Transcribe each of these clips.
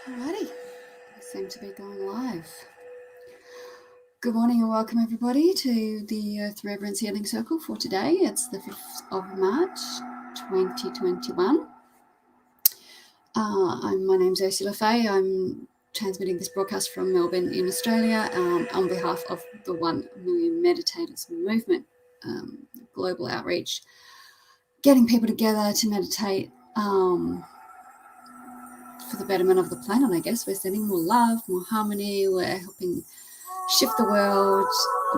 Alrighty, we seem to be going live. Good morning and welcome everybody to the Earth Reverence Healing Circle for today. It's the 5th of March 2021. My name's Ursula Fay. I'm transmitting this broadcast from Melbourne in Australia on behalf of the 1 Million Meditators Movement, global outreach, getting people together to meditate for the betterment of the planet, I guess. We're sending more love, more harmony. We're helping shift the world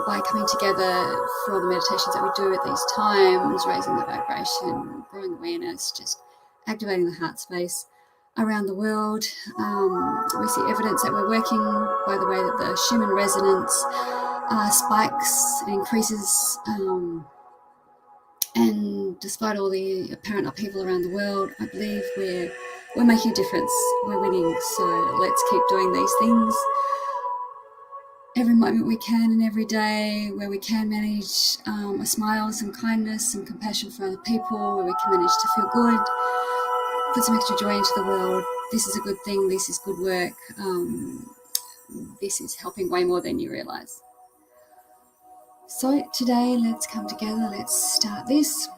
by coming together for all the meditations that we do at these times, raising the vibration, growing awareness, just activating the heart space around the world. We see evidence that we're working by the way that the Schumann resonance spikes and increases. And despite all the apparent upheaval around the world, I believe we're making a difference. We're winning. So let's keep doing these things every moment we can and every day, where we can manage a smile, some kindness, some compassion for other people, where we can manage to feel good, put some extra joy into the world. This is a good thing. This is good work. This is helping way more than you realize. So today, let's come together. Let's start this.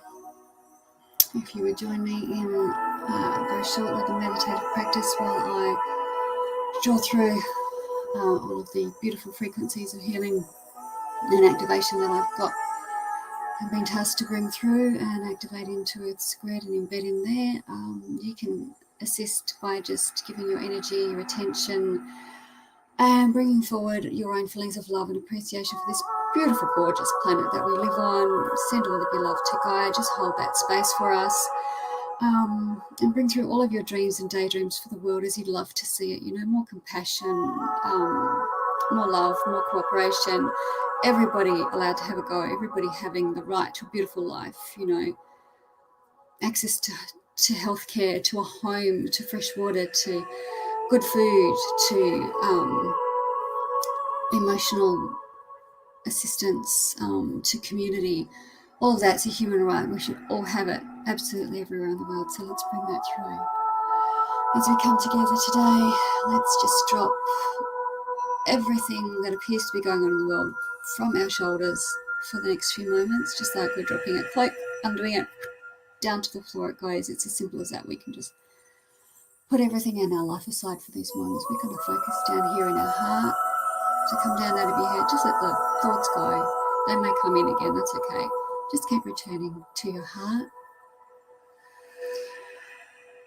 If you would join me in a very short little meditative practice while I draw through all of the beautiful frequencies of healing and activation that I've got and been tasked to bring through and activate into Earth's grid and embed in there. You can assist by just giving your energy, your attention, and bringing forward your own feelings of love and appreciation for this beautiful, gorgeous planet that we live on. Send all of your love to Gaia. Just hold that space for us. And bring through all of your dreams and daydreams for the world as you'd love to see it. You know, more compassion, more love, more cooperation. Everybody allowed to have a go. Everybody having the right to a beautiful life. You know, access to healthcare, to a home, to fresh water, to good food, to emotional assistance, to community. All of that's a human right. We should all have it absolutely everywhere in the world. So let's bring that through. As we come together today, let's just drop everything that appears to be going on in the world from our shoulders for the next few moments, just like we're dropping a cloak, undoing it, down to the floor it goes. It's as simple as that. We can just put everything in our life aside for these moments. We're going to focus down here in our heart, to come down out of your head. Just let the thoughts go. They may come in again, that's okay. Just keep returning to your heart.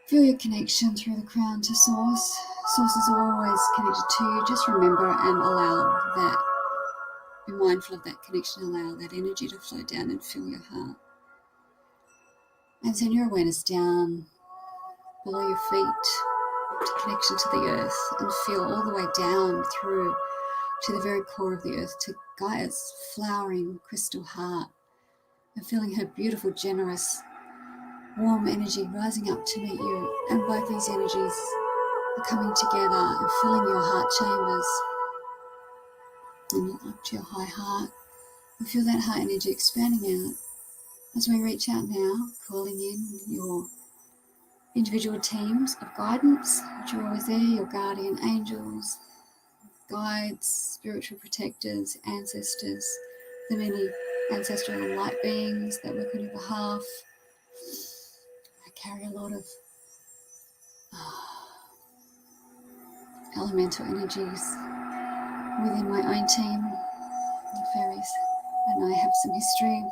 Feel your connection through the crown to source. Source is always connected to you. Just remember and allow that. Be mindful of that connection. Allow that energy to flow down and fill your heart. And send your awareness down below your feet to connection to the earth, and feel all the way down through to the very core of the earth, to Gaia's flowering crystal heart, and feeling her beautiful, generous, warm energy rising up to meet you. And both these energies are coming together and filling your heart chambers and up to your high heart. And feel that heart energy expanding out as we reach out now, calling in your individual teams of guidance, which are always there, your guardian angels, guides, spiritual protectors, ancestors, the many ancestral and light beings that work on your behalf. I carry a lot of elemental energies within my own team, the fairies, and I have some history.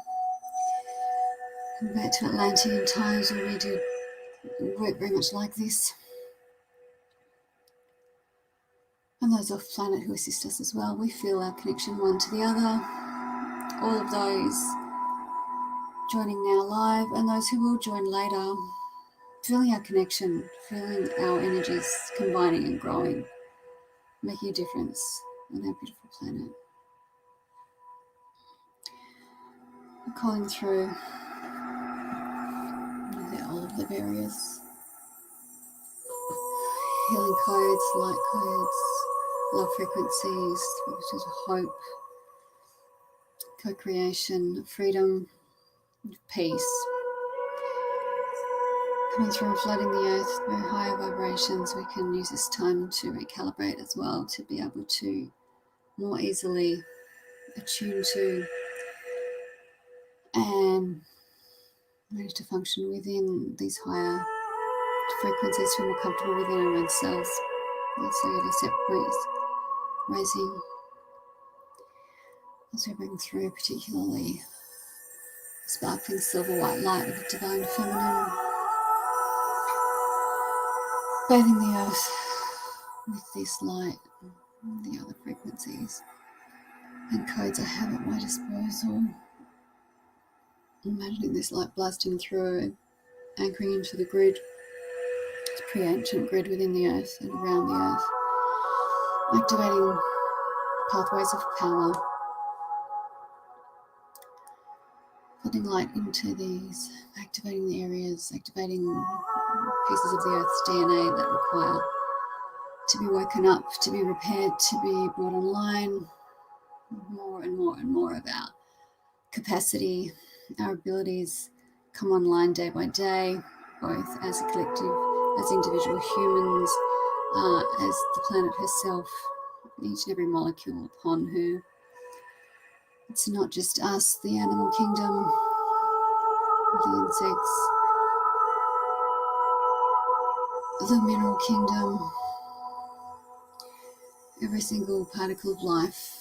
Come back to Atlantean times where we did work very much like this. And those off planet who assist us as well. We feel our connection one to the other. All of those joining now live, and those who will join later, feeling our connection, feeling our energies combining and growing, making a difference on our beautiful planet. We're calling through all of the various healing codes, light codes, love frequencies, frequencies of hope, co-creation, freedom, peace. coming through and flooding the earth with higher vibrations. We can use this time to recalibrate as well, to be able to more easily attune to and manage to function within these higher frequencies, feel more comfortable within our own selves. And cellular set points raising as we bring through particularly sparkling silver white light of the divine feminine, bathing the earth with this light and the other frequencies and codes I have at my disposal. Imagining this light blasting through, anchoring into the grid, this pre-ancient grid within the earth and around the earth, activating pathways of power, putting light into these, activating the areas, activating pieces of the earth's DNA that require to be woken up, to be repaired, to be brought online. More and more and more of our capacity, our abilities come online day by day, both as a collective, as individual humans, as the planet herself, each and every molecule upon her. It's not just us, the animal kingdom, the insects, the mineral kingdom, every single particle of life,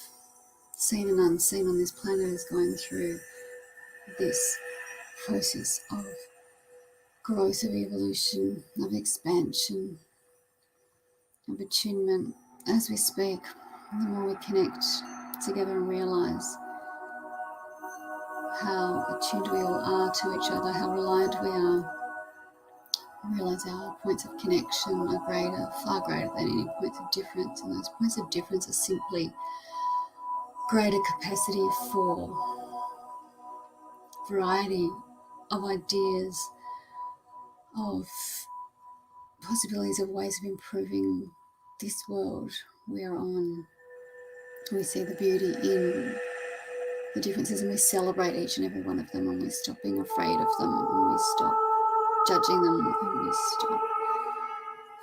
seen and unseen on this planet, is going through this process of growth, of evolution, of expansion, of attunement. As we speak, the more we connect together and realize how attuned we all are to each other, how reliant we are, realize our points of connection are greater, far greater than any points of difference. And those points of difference are simply greater capacity for variety of ideas, of possibilities, of ways of improving this world we are on. We see the beauty in the differences and we celebrate each and every one of them, and we stop being afraid of them, and we stop judging them, and we stop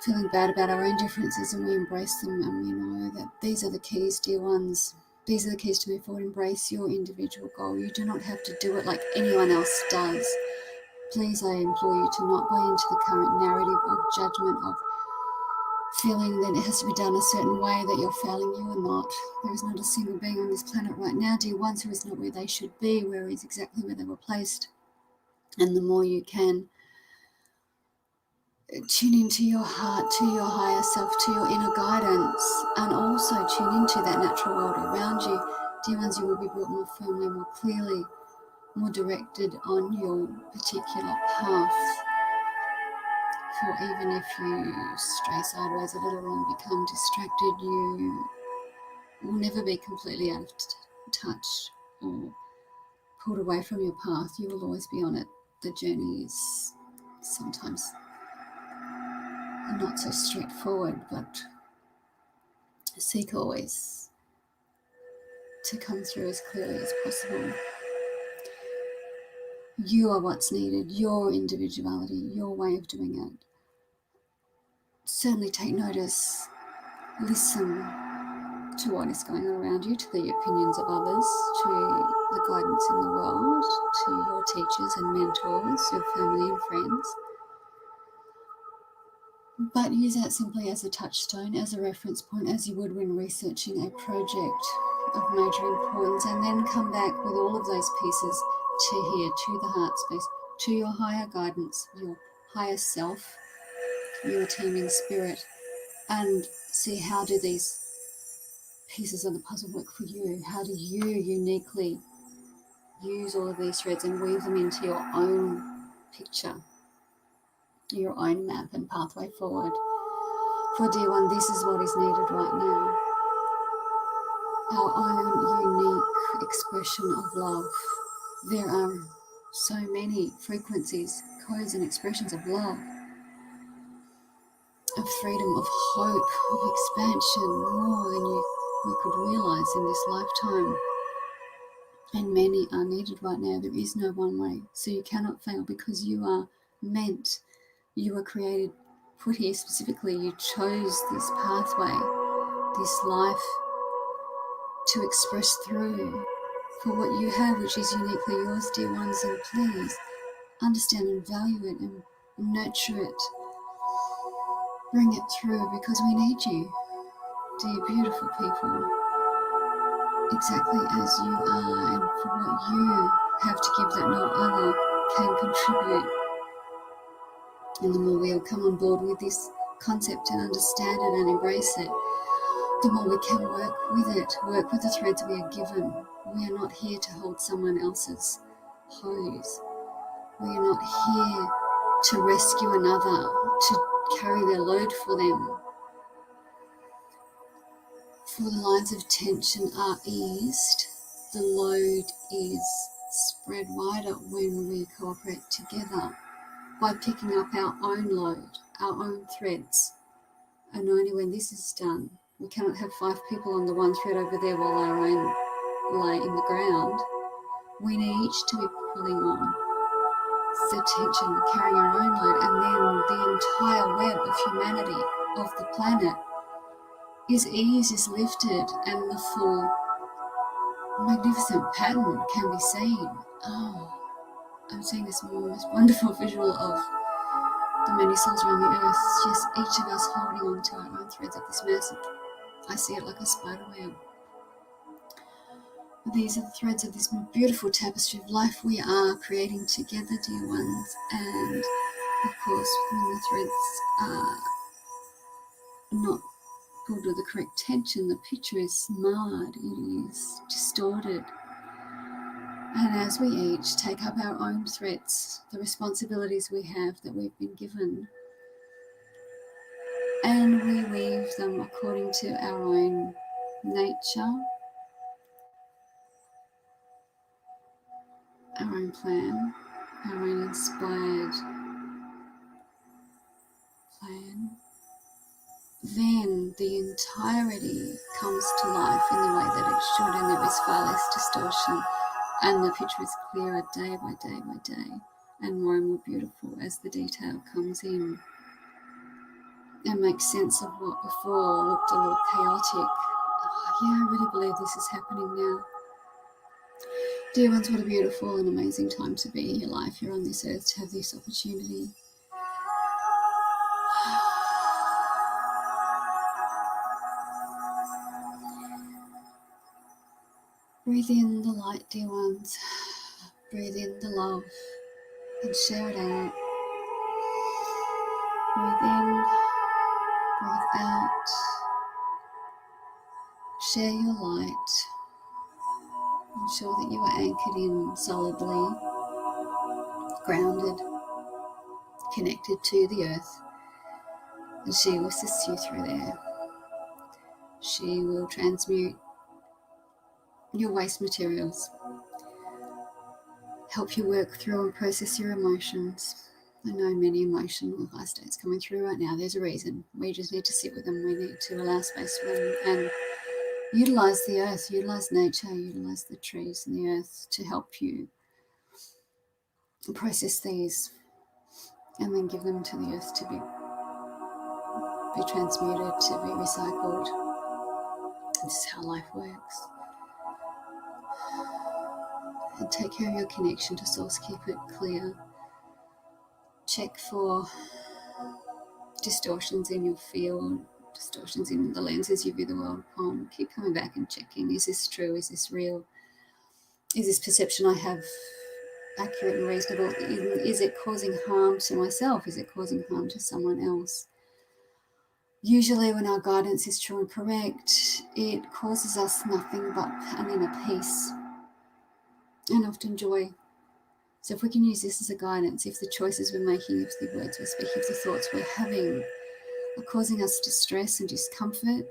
feeling bad about our own differences, and we embrace them, and we know that these are the keys, dear ones. These are the keys to move forward. Embrace your individual goal. You do not have to do it like anyone else does. Please, I implore you to not buy into the current narrative of judgment, of feeling that it has to be done a certain way, that you're failing. You are not. There is not a single being on this planet right now, dear ones, who is not where they should be, where is exactly where they were placed. And the more you can tune into your heart, to your higher self, to your inner guidance, and also tune into that natural world around you, dear ones, you will be brought more firmly, more clearly, more directed on your particular path. For even if you stray sideways a little and become distracted, you will never be completely out of touch or pulled away from your path. You will always be on it. The journey is sometimes not so straightforward, but seek always to come through as clearly as possible. You are what's needed, your individuality, your way of doing it. Certainly take notice, listen to what is going on around you, to the opinions of others, to the guidance in the world, to your teachers and mentors, your family and friends. But use that simply as a touchstone, as a reference point, as you would when researching a project of major importance, and then come back with all of those pieces to here, to the heart space, to your higher guidance, your higher self, your teaming spirit, and see how do these pieces of the puzzle work for you. How do you uniquely use all of these threads and weave them into your own picture, your own map and pathway forward. For dear one, this is what is needed right now. Our own unique expression of love. There are so many frequencies, codes and expressions of love, of freedom, of hope, of expansion, more than we could realize in this lifetime. And many are needed right now. There is no one way. So you cannot fail, because you are meant, You were created, put here specifically. You chose this pathway, this life, to express through for what you have, which is uniquely yours, dear ones. And please understand and value it and nurture it. Bring it through, because we need you, dear beautiful people, exactly as you are, and for what you have to give that no other can contribute. And the more we'll come on board with this concept and understand it and embrace it, the more we can work with it, work with the threads we are given. We are not here to hold someone else's hose. We are not here to rescue another, to carry their load for them. For the lines of tension are eased, the load is spread wider when we cooperate together by picking up our own load, our own threads. And only when this is done, we cannot have 5 people on the one thread over there while our own lay in the ground. We need each to be pulling on the tension, carrying our own load, and then the entire web of humanity, of the planet, is eased, is lifted, and the full magnificent pattern can be seen. Oh, I'm seeing this most wonderful visual of the many souls around the earth, just each of us holding on to our own threads of this massive. I see it like a spider web. These are the threads of this beautiful tapestry of life we are creating together, dear ones. And of course, when the threads are not pulled with the correct tension, the picture is marred, it is distorted. And as we each take up our own threads, the responsibilities we have that we've been given, and we weave them according to our own nature, our own plan, our own inspired plan, then the entirety comes to life in the way that it should, and there is far less distortion, and the picture is clearer day by day by day, and more beautiful as the detail comes in and makes sense of what before looked a little chaotic. Oh, yeah, I really believe this is happening now. Dear ones, what a beautiful and amazing time to be in your life here on this earth, to have this opportunity. Breathe in the light, dear ones. Breathe in the love and share it out. Breathe in, breathe out. Share your light. Ensure that you are anchored in solidly, grounded, connected to the earth. And she will assist you through there. She will transmute your waste materials, help you work through and process your emotions. I know many emotional high states coming through right now. There's a reason. We just need to sit with them. We need to allow space for them and utilize the earth, utilize nature, utilize the trees and the earth to help you process these, and then give them to the earth to be transmuted, to be recycled. This is how life works. And take care of your connection to source. Keep it clear. Check for distortions in your field, distortions in the lenses you view the world upon. Keep coming back and checking, is this true? Is this real? Is this perception I have accurate and reasonable? Is it causing harm to myself? Is it causing harm to someone else? Usually when our guidance is true and correct, it causes us nothing but an inner peace and often joy. So if we can use this as a guidance, if the choices we're making, if the words we're speaking, if the thoughts we're having are causing us distress and discomfort,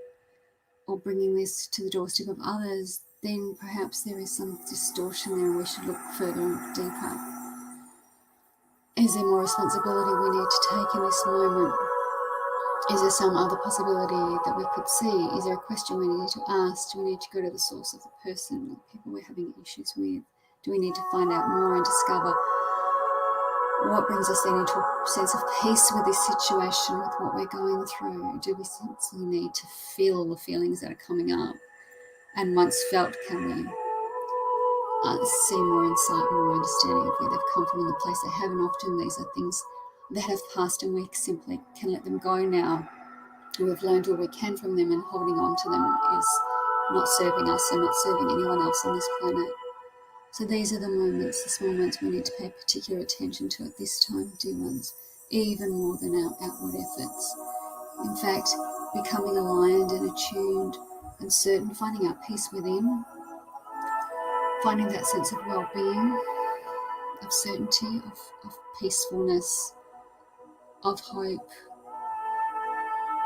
or bringing this to the doorstep of others, then perhaps there is some distortion there and we should look further and deeper. Is there more responsibility we need to take in this moment? Is there some other possibility that we could see? Is there a question we need to ask? Do we need to go to the source of the person, the people we're having issues with? Do we need to find out more and discover What brings us then into a sense of peace with this situation, with what we're going through? Do we simply need to feel the feelings that are coming up? And once felt, can we see more insight, more understanding of where they've come from and the place they have? And often these are things that have passed and we simply can let them go now. We've learned all we can from them, and holding on to them is not serving us and not serving anyone else on this planet. So these are the moments, the small moments we need to pay particular attention to at this time, dear ones, even more than our outward efforts. In fact, becoming aligned and attuned and certain, finding our peace within, finding that sense of well-being, of certainty, of peacefulness, of hope,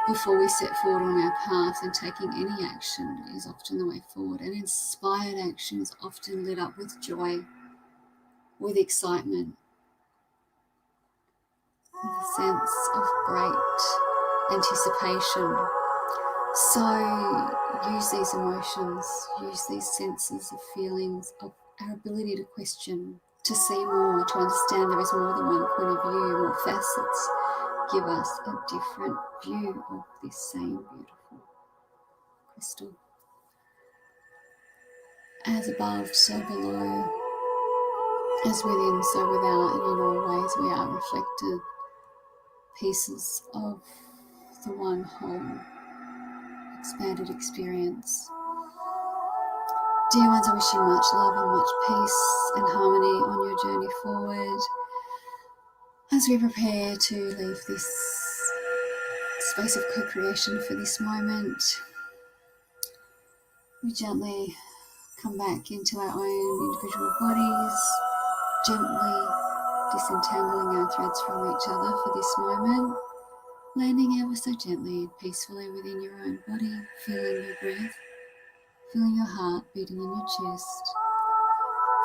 before we set forward on our path, and taking any action is often the way forward. And inspired action is often lit up with joy, with excitement, with a sense of great anticipation. So use these emotions, use these senses of feelings, of our ability to question, to see more, to understand there is more than one point of view, more facets, give us a different view of this same beautiful crystal. As above, so below, as within, so without, and in all ways we are reflected pieces of the one whole expanded experience. Dear ones, I wish you much love and much peace and harmony on your journey forward as we prepare to leave this space of co-creation for this moment. We gently come back into our own individual bodies, gently disentangling our threads from each other for this moment, landing ever so gently and peacefully within your own body, feeling your breath, feeling your heart beating in your chest,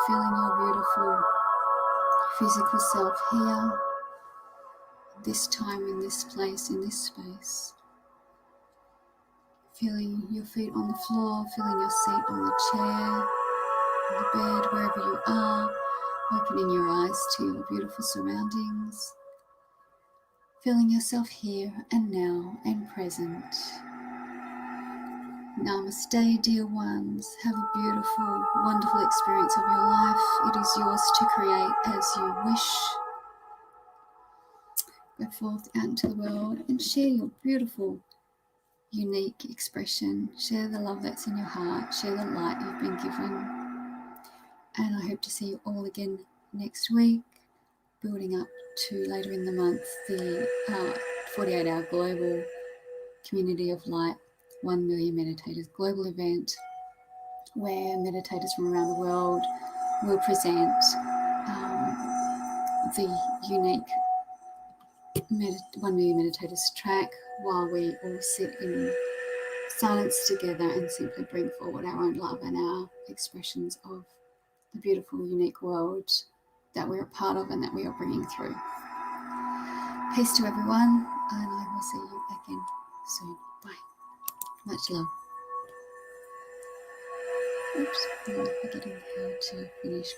feeling your beautiful physical self here, this time, in this place, in this space. Feeling your feet on the floor, feeling your seat on the chair, on the bed, wherever you are, opening your eyes to your beautiful surroundings, feeling yourself here and now and present. Namaste, dear ones. Have a beautiful, wonderful experience of your life. It is yours to create as you wish. Go forth out into the world and share your beautiful, unique expression. Share the love that's in your heart. Share the light you've been given. And I hope to see you all again next week, building up to later in the month the 48-hour global community of light 1 million meditators global event, where meditators from around the world will present the unique 1 million meditators track, while we all sit in silence together and simply bring forward our own love and our expressions of the beautiful, unique world that we're a part of and that we are bringing through. Peace to everyone, and I will see you again soon. Bye. Much love. Oops, I'm forgetting how to finish.